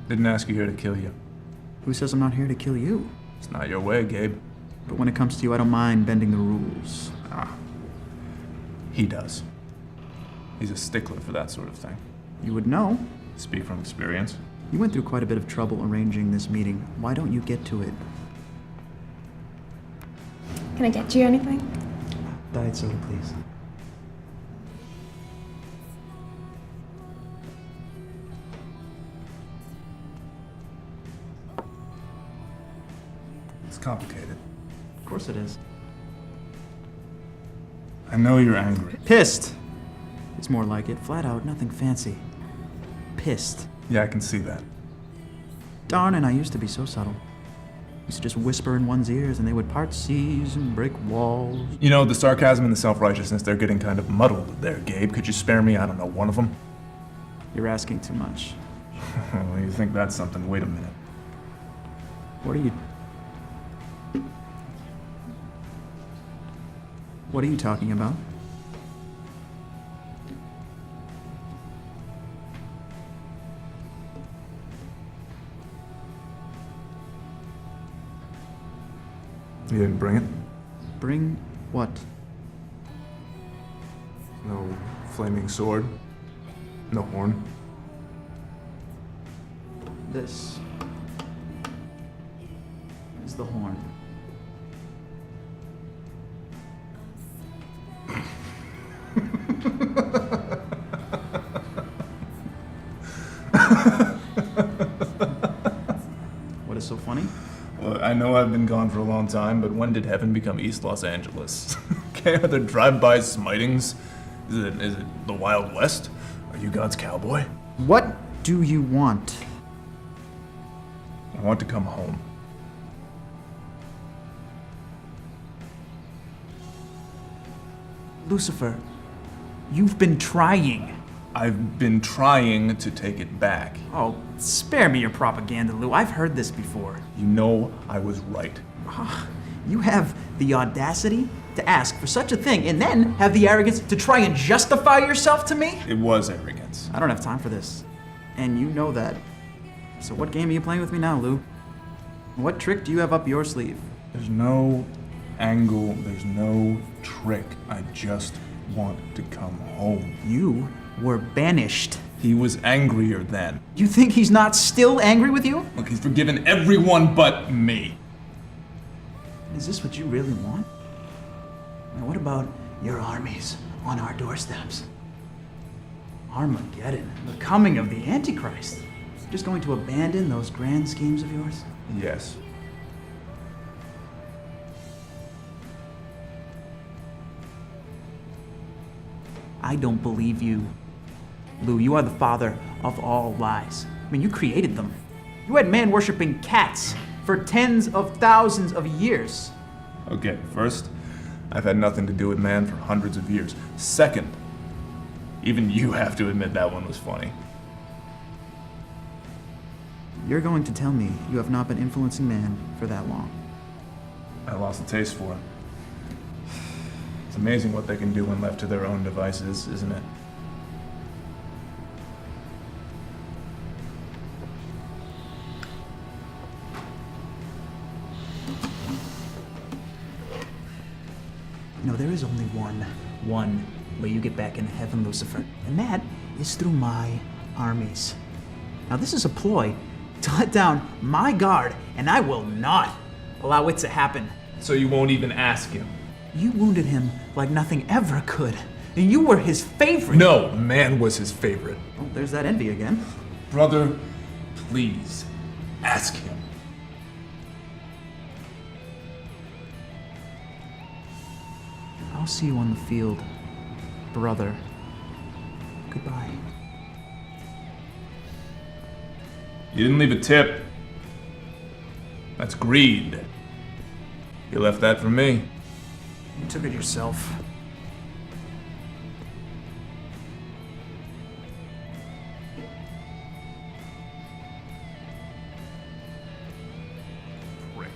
Didn't ask you here to kill you. Who says I'm not here to kill you? It's not your way, Gabe. But when it comes to you, I don't mind bending the rules. He does. He's a stickler for that sort of thing. You would know. Speak from experience. You went through quite a bit of trouble arranging this meeting. Why don't you get to it? Can I get you anything? Diet soda, please. It's complicated. Of course it is. I know you're angry. Pissed! It's more like it. Flat out, nothing fancy. Pissed. Yeah, I can see that. Darn, and I used to be so subtle. Used to just whisper in one's ears and they would part seas and break walls. You know, the sarcasm and the self-righteousness, they're getting kind of muddled there, Gabe. Could you spare me, I don't know, one of them? You're asking too much. Well, you think that's something? Wait a minute. What are you talking about? You didn't bring it? Bring what? No flaming sword? No horn? This is the horn. What is so funny? Well, I know I've been gone for a long time, but when did heaven become East Los Angeles? Okay, are there drive-by smitings? Is it the Wild West? Are you God's cowboy? What do you want? I want to come home. Lucifer, you've been trying. I've been trying to take it back. Oh, spare me your propaganda, Lou. I've heard this before. You know I was right. You have the audacity to ask for such a thing and then have the arrogance to try and justify yourself to me? It was arrogance. I don't have time for this. And you know that. So what game are you playing with me now, Lou? What trick do you have up your sleeve? There's no angle, there's no trick. I just want to come home. You were banished. He was angrier then. You think he's not still angry with you? Look, he's forgiven everyone but me. Is this what you really want? Now what about your armies on our doorsteps? Armageddon, the coming of the Antichrist. Just going to abandon those grand schemes of yours? Yes. I don't believe you. Lou, you are the father of all lies. I mean, you created them. You had man-worshipping cats for tens of thousands of years. Okay, first, I've had nothing to do with man for hundreds of years. Second, even you have to admit that one was funny. You're going to tell me you have not been influencing man for that long. I lost the taste for it. It's amazing what they can do when left to their own devices, isn't it? No, there is only one way you get back into heaven, Lucifer, and that is through my armies. Now, this is a ploy to let down my guard, and I will not allow it to happen. So you won't even ask him? You wounded him like nothing ever could, and you were his favorite. No, man was his favorite. Oh, there's that envy again. Brother, please, ask him. I'll see you on the field, brother. Goodbye. You didn't leave a tip. That's greed. You left that for me. You took it yourself. Prick.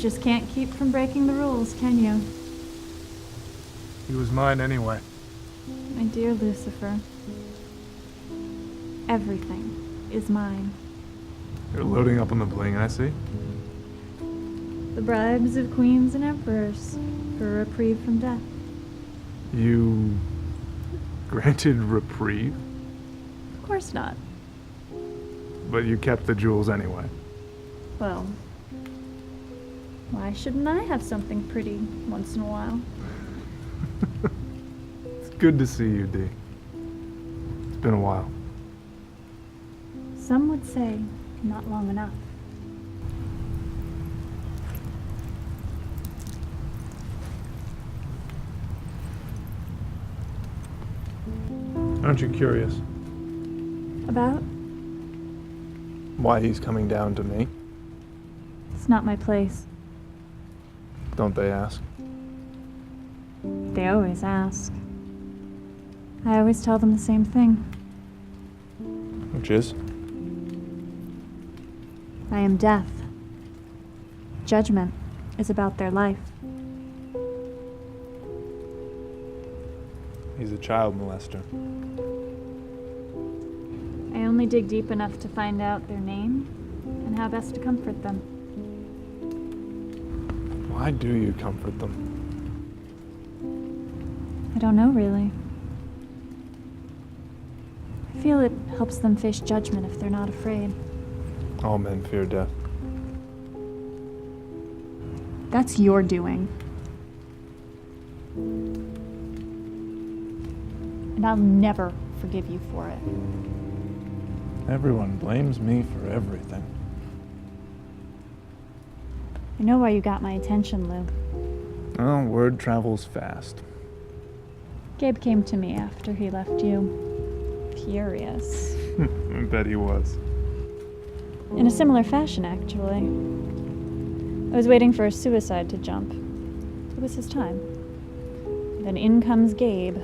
just can't keep from breaking the rules, can you? He was mine anyway. My dear Lucifer, everything is mine. You're loading up on the bling, I see. The bribes of queens and emperors for a reprieve from death. You granted reprieve, Of course not. but you kept the jewels anyway. Well, why shouldn't I have something pretty once in a while? It's good to see you, Dee. It's been a while. Some would say not long enough. Aren't you curious About? why he's coming down to me? It's not my place. Don't they ask? They always ask. I always tell them the same thing. Which is? I am death. Judgment is about their life. He's a child molester. I only dig deep enough to find out their name and how best to comfort them. Why do you comfort them? I don't know, really. I feel it helps them face judgment if they're not afraid. All men fear death. That's your doing. And I'll never forgive you for it. Everyone blames me for everything. I know why you got my attention, Lou. Oh, word travels fast. Gabe came to me after he left you. Furious. I bet he was. In a similar fashion, actually. I was waiting for a suicide to jump. It was his time. Then in comes Gabe,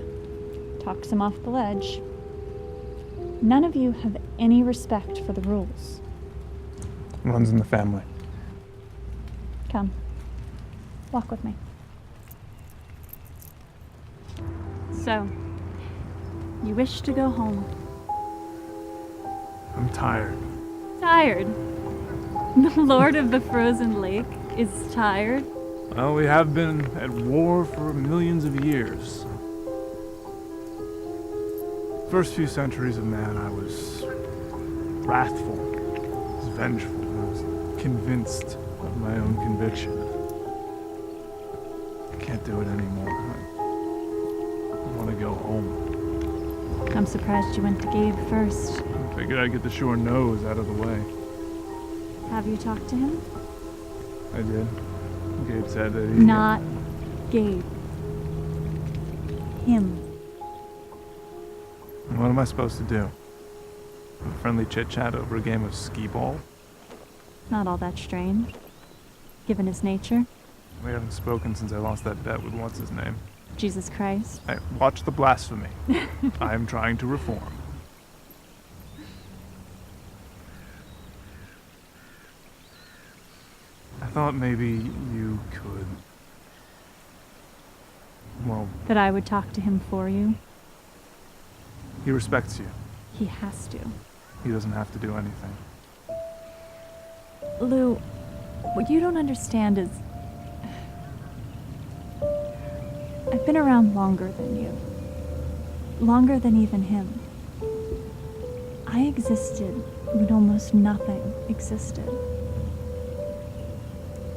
talks him off the ledge. None of you have any respect for the rules. Runs in the family. Come, walk with me. So, you wish to go home. I'm tired. Tired. The Lord of the Frozen Lake is tired. Well, we have been at war for millions of years. First few centuries of man, I was wrathful, I was vengeful, I was convinced of my own conviction. I can't do it anymore. I want to go home. I'm surprised you went to Gabe first. I figured I'd get the sure nose out of the way. Have you talked to him? I did. Gabe said that he... Not Gabe. Him. What am I supposed to do? A friendly chit-chat over a game of skee-ball? Not all that strange, given his nature. We haven't spoken since I lost that bet with what's-his-name. Jesus Christ. Hey, watch the blasphemy. I am trying to reform. I thought maybe you could... Well, That I would talk to him for you. he respects you. He has to. He doesn't have to do anything. Lou, what you don't understand is... I've been around longer than you. Longer than even him. I existed when almost nothing existed.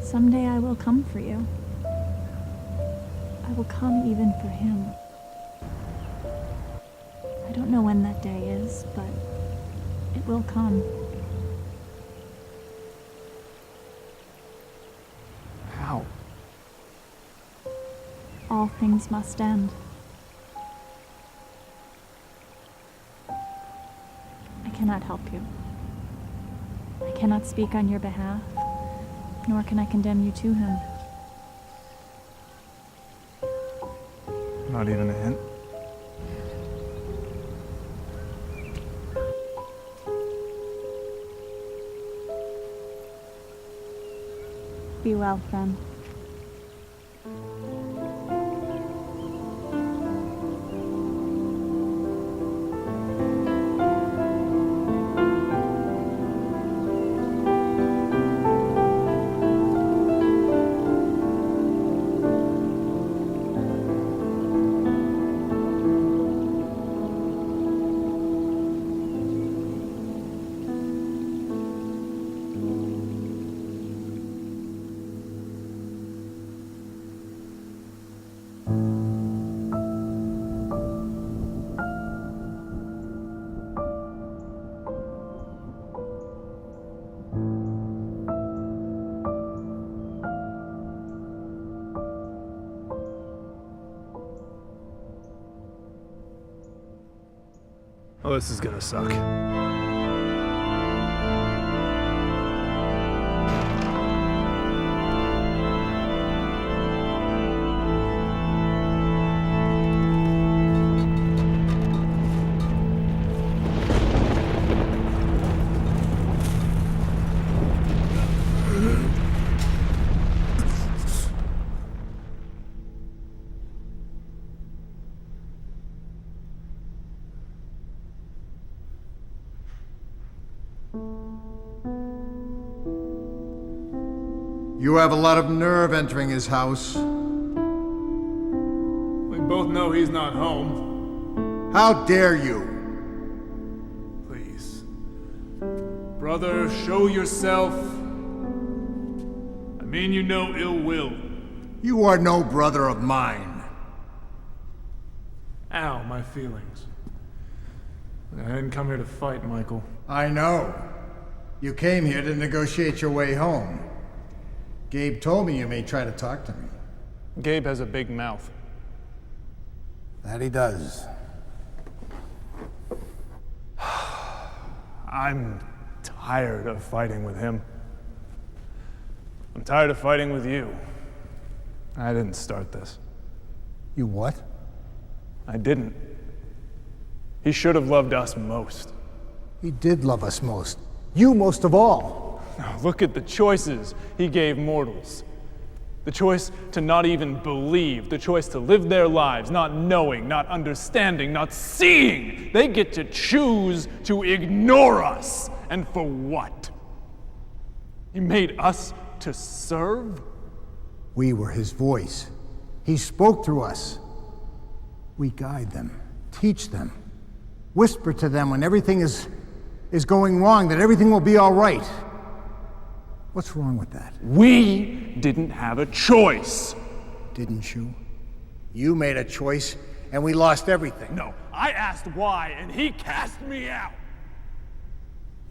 Someday I will come for you. I will come even for him. I don't know when that day is, but it will come. How? All things must end. I cannot help you. I cannot speak on your behalf, nor can I condemn you to him. Not even a hint? Be Be well, friend. Oh, this is gonna suck. You have a lot of nerve entering his house. We both know he's not home. How dare you? Please. Brother, show yourself. I mean you no ill will. You are no brother of mine. Ow, my feelings. I didn't come here to fight, Michael. I know. You came here to negotiate your way home. Gabe told me you may try to talk to me. Gabe has a big mouth. That he does. I'm tired of fighting with him. I'm tired of fighting with you. I didn't start this. You what? I didn't. He should have loved us most. He did love us most. You most of all. Now look at the choices he gave mortals. The choice to not even believe, the choice to live their lives not knowing, not understanding, not seeing. They get to choose to ignore us. And for what? He made us to serve? We were his voice. He spoke through us. We guide them, teach them, whisper to them when everything is going wrong, that everything will be all right. What's wrong with that? We didn't have a choice. Didn't you? You made a choice, and we lost everything. No, I asked why, and he cast me out.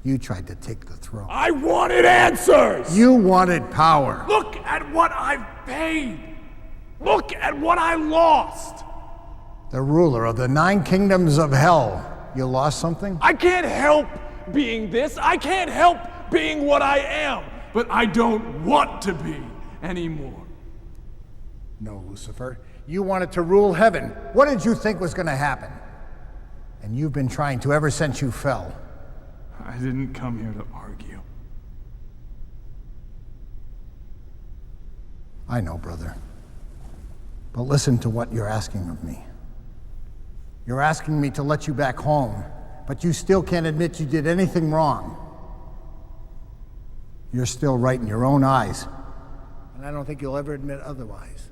You tried to take the throne. I wanted answers! You wanted power. Look at what I've paid! Look at what I lost! The ruler of the 9 kingdoms of hell. You lost something? I can't help being this. I can't help being what I am. But I don't want to be anymore. No, Lucifer. You wanted to rule heaven. What did you think was going to happen? And you've been trying to ever since you fell. I didn't come here to argue. I know, brother. But listen to what you're asking of me. You're asking me to let you back home, but you still can't admit you did anything wrong. You're still right in your own eyes, and I don't think you'll ever admit otherwise.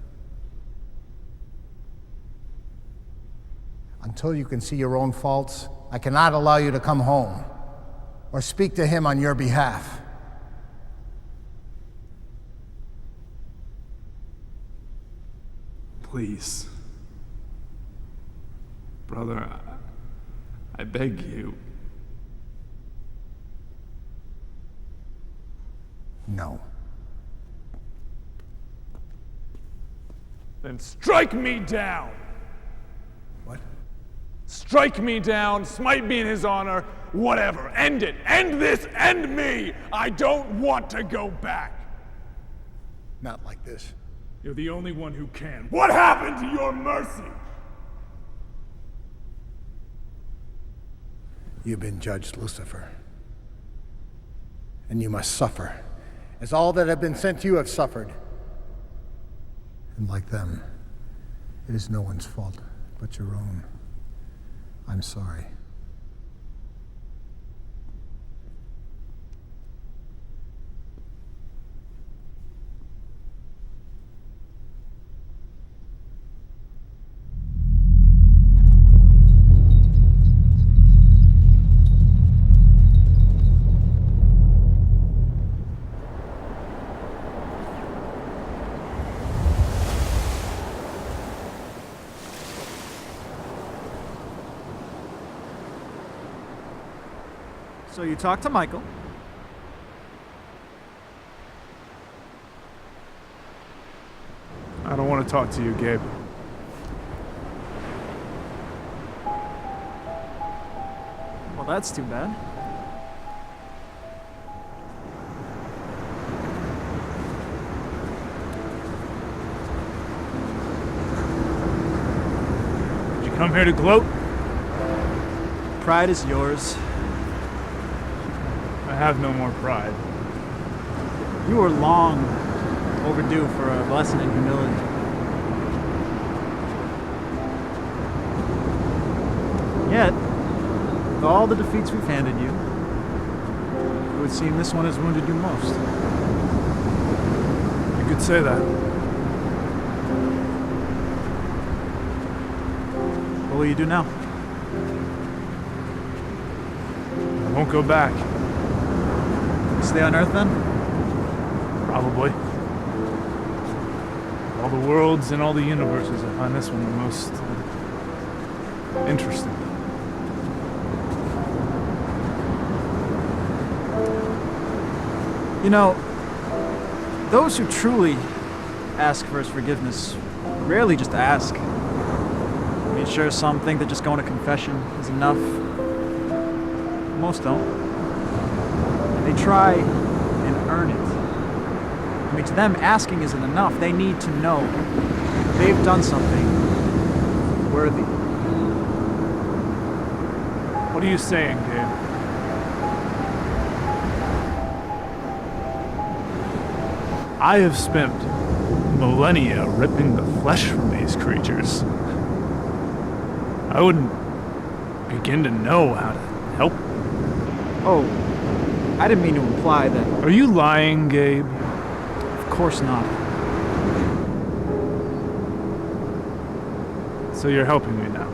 Until you can see your own faults, I cannot allow you to come home or speak to him on your behalf. Please. Brother, I beg you. No. Then strike me down! What? Strike me down, smite me in his honor, whatever. End it. End this. End me. I don't want to go back. Not like this. You're the only one who can. What happened to your mercy? You've been judged, Lucifer. And you must suffer as all that have been sent to you have suffered. And like them, it is no one's fault but your own. I'm sorry. So you talked to Michael. I don't want to talk to you, Gabe. Well, that's too bad. Did you come here to gloat? Pride is yours. I have no more pride. You were long overdue for a lesson in humility. Yet, with all the defeats we've handed you, it would seem this one has wounded you most. You could say that. What will you do now? I won't go back. Stay on Earth then? Probably. All the worlds and all the universes, I find this one the most interesting. You know, those who truly ask for his forgiveness rarely just ask. I mean, sure, some think that just going to confession is enough. Most don't. They try and earn it. I mean, to them, asking isn't enough. They need to know they've done something worthy. What are you saying, Gabe? I have spent millennia ripping the flesh from these creatures. I wouldn't begin to know how to help. Oh, I didn't mean to imply that. Are you lying, Gabe? Of course not. So you're helping me now.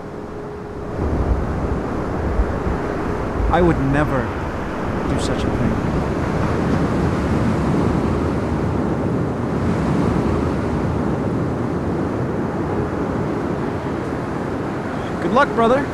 I would never do such a thing. Good luck, brother.